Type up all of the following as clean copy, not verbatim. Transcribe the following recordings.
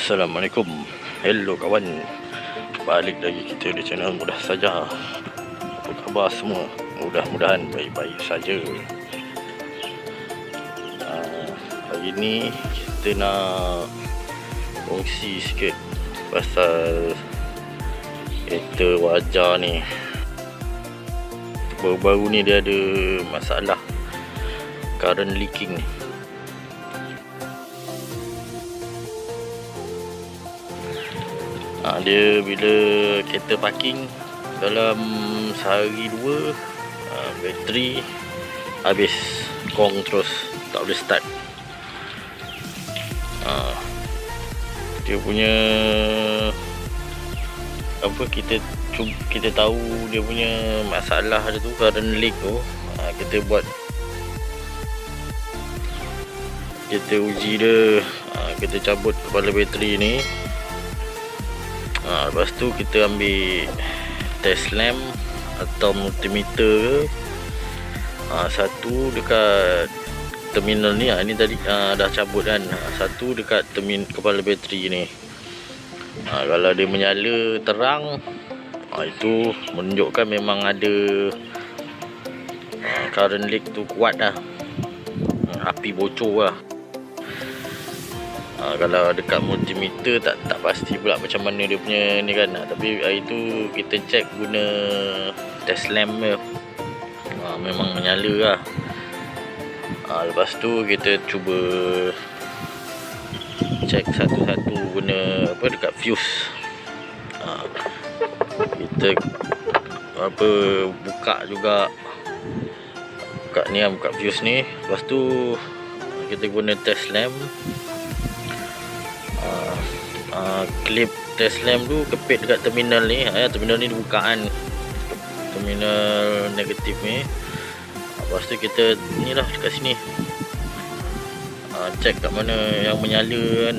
Assalamualaikum. Hello kawan. Balik lagi kita di channel Mudah Saja. Apa khabar semua? Mudah-mudahan baik-baik saja. Hari ni kita nak kongsi sikit pasal kereta Wajar ni. Baru-baru ni dia ada masalah current leaking ni. Dia bila kereta parking dalam sehari dua, bateri habis, kong terus tak boleh start. Dia punya apa, kita tahu dia punya masalah dia tu, current leak tu. Kita uji dia, kita cabut kepala bateri ni. Lepas tu kita ambil test lamp atau multimeter. Satu dekat terminal ni, ini tadi dah cabut kan. Satu dekat kepala bateri ni. Kalau dia menyala terang, itu menunjukkan memang ada current leak tu kuat dah, api bocor lah. Kalau dekat multimeter tak pasti pula macam mana dia punya ni kan. Tapi hari tu kita cek guna test lamp dia, memang menyala lah. Lepas tu kita cuba cek satu-satu guna apa, dekat fuse. Kita buka juga, buka fuse ni. Lepas tu kita guna test lamp. Klip test lamp tu kepit dekat terminal ni. Terminal ni dibukaan, terminal negatif ni. Lepas tu kita ni lah dekat sini, cek kat mana yang menyala kan.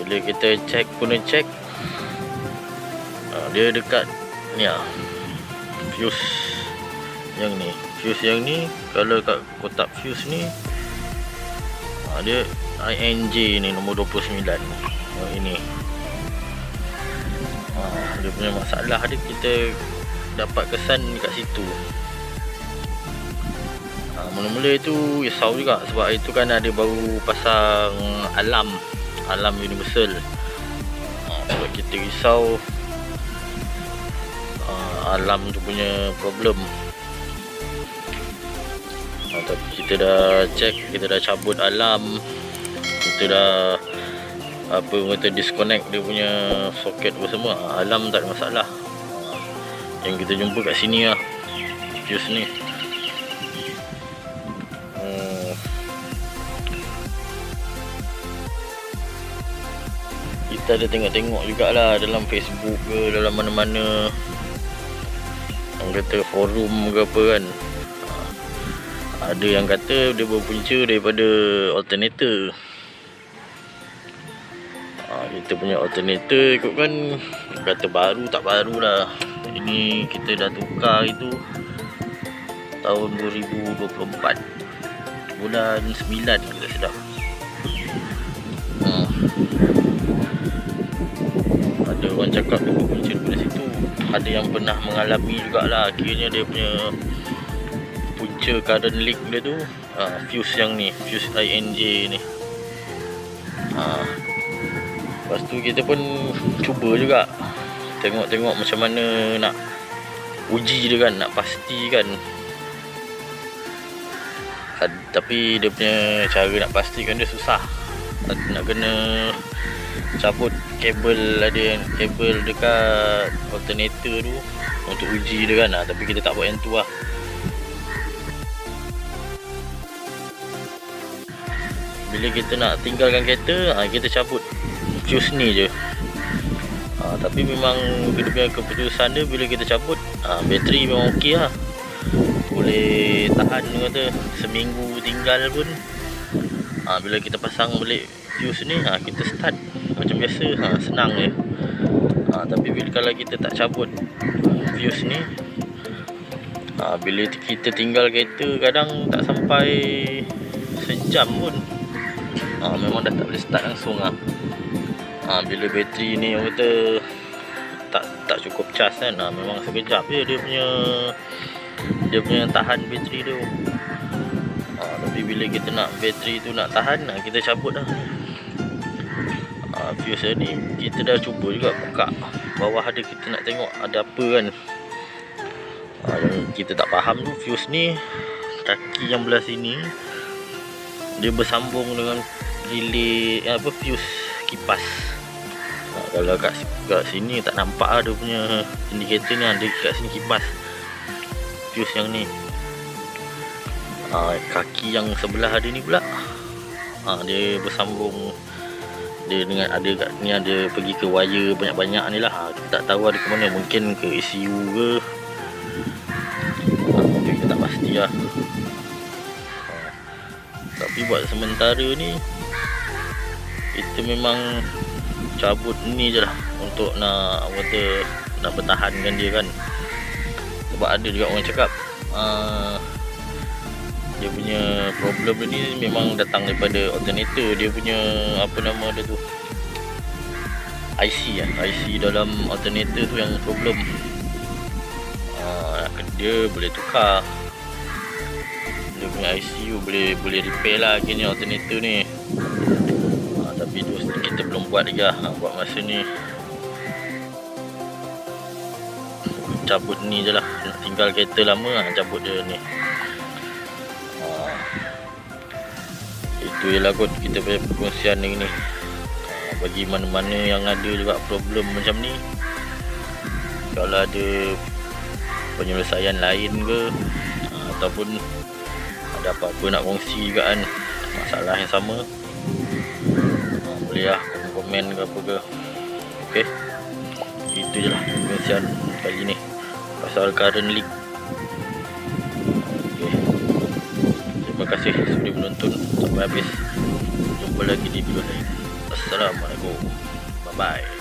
Bila kita guna cek, dia dekat ni fuse yang ni. Fuse yang ni, kalau kat kotak fuse ni dia INJ ni nombor 29 ini. Dia punya masalah dia, kita dapat kesan dekat situ. Mula-mula itu risau juga, sebab itu kan ada baru pasang alam universal. Sebab kita risau alam tu punya problem. Tapi kita dah cek, kita dah cabut alam, kita dah disconnect dia punya soket apa semua. Alam tak ada masalah. Yang kita jumpa kat sini lah, fuse ni. Kita ada tengok-tengok jugalah dalam Facebook ke, dalam mana-mana, orang kata forum ke apa kan. Ada yang kata dia berpunca daripada alternator. Kita punya alternator ikutkan kata baru tak baru lah. Ini kita dah tukar itu tahun 2024 bulan 9 kita sedap. Ada orang cakap dia berpunca daripada situ. Ada yang pernah mengalami jugalah, akhirnya dia punya punca current leak dia tu fuse yang ni, fuse INJ ni. Lepas tu kita pun cuba juga tengok macam mana nak uji dia kan, nak pastikan. Tapi dia punya cara nak pastikan dia susah. Nak kena cabut kabel, ada yang kabel dekat alternator tu untuk uji dia kan. Tapi kita tak buat yang tu lah. Bila kita nak tinggalkan kereta, kita cabut fuse ni je. Tapi memang dia punya keputusan dia, bila kita cabut, bateri memang okey lah, boleh tahan kata seminggu tinggal pun. Bila kita pasang balik fuse ni, kita start macam biasa, senang je. Tapi kalau kita tak cabut fuse ni, bila kita tinggal kereta kadang tak sampai sejam pun Memang dah tak boleh start langsung lah. Bila bateri ni orang kata tak cukup cas kan, memang sekejap je dia punya tahan bateri tu. Tapi bila kita nak bateri tu nak tahan, kita cabut dah. Fuse ni kita dah cuba juga buka bawah ada, kita nak tengok ada apa kan. Yang kita tak faham tu, fuse ni kaki yang belah sini dia bersambung dengan relay fuse kipas. Kalau kat sini tak nampak ada punya indikator ni, ada kat sini kipas fuse yang ni. Kaki yang sebelah ada ni pula dia bersambung, dia dengan ada kat ni, ada pergi ke wire banyak-banyak ni lah. Kita tak tahu ada ke mana, mungkin ke ECU ke, kita tak pasti lah. Tapi buat sementara ni kita memang cabut ni je lah untuk nak bertahankan dia kan. Sebab ada juga orang cakap dia punya problem ni memang datang daripada alternator. Dia punya apa nama dia tu, IC dalam alternator tu yang problem. Dia boleh tukar, dia punya ICU boleh repair lah gini alternator ni. Tapi tu kita belum buat lagi lah. Buat masa ni cabut ni je lah, tinggal kereta lama cabut je ni. Itu je lah kot kita punya perkongsian ni. Bagi mana-mana yang ada juga problem macam ni, kalau ada penyelesaian lain ke, ataupun ada apa-apa nak kongsi juga kan, masalah yang sama, boleh lah komen ke apa ke. Okay, itu je lah perkongsian kali ni pasal current leak. Okay, terima kasih sudah menonton sampai habis. Jumpa lagi di video lain. Assalamualaikum, bye bye.